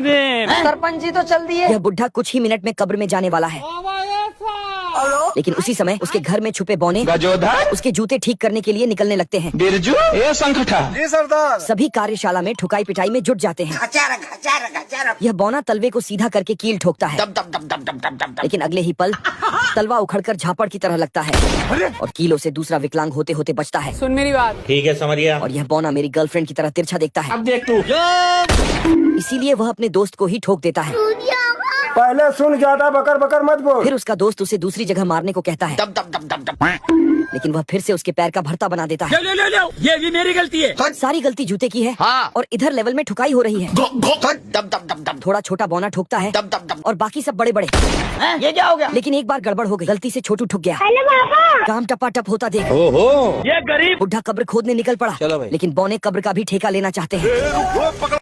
सरपंच जी तो चल दिए। यह बुढ़ा कुछ ही मिनट में कब्र में जाने वाला है, लेकिन उसी समय उसके घर में छुपे बौने उसके जूते ठीक करने के लिए निकलने लगते हैं। बिरजू ये संगठा जी सरदार। सभी कार्यशाला में ठुकाई पिटाई में जुट जाते हैं। यह बौना तलवे को सीधा करके कील ठोकता है, लेकिन अगले ही पल तलवा उखड़कर झापड़ की तरह लगता है और कीलों से दूसरा विकलांग होते होते बचता है। सुन मेरी बात। ठीक है समझ गया। और यह बौना मेरी गर्लफ्रेंड की तरह तिरछा देखता है, अब देख तू। इसीलिए वह अपने दोस्त को ही ठोक देता है। पहले सुन, ज्यादा बकर बकर मत बोल। फिर उसका दोस्त उसे दूसरी जगह मारने को कहता है, लेकिन वह फिर से उसके पैर का भरता बना देता है। ये भी मेरी गलती है। सारी गलती जूते की है। हाँ। और इधर लेवल में ठुकाई हो रही है। थोड़ा छोटा बौना ठोकता है और बाकी सब बड़े बड़े। ये क्या हो गया? लेकिन एक बार गड़बड़ हो गई, गलती से छोटू ठुक गया। काम टपा टप होता देख ओहो ये गरीब बुढ़ा कब्र खोदने निकल पड़ा। चलो भाई। लेकिन बौने कब्र का भी ठेका लेना चाहते हैं।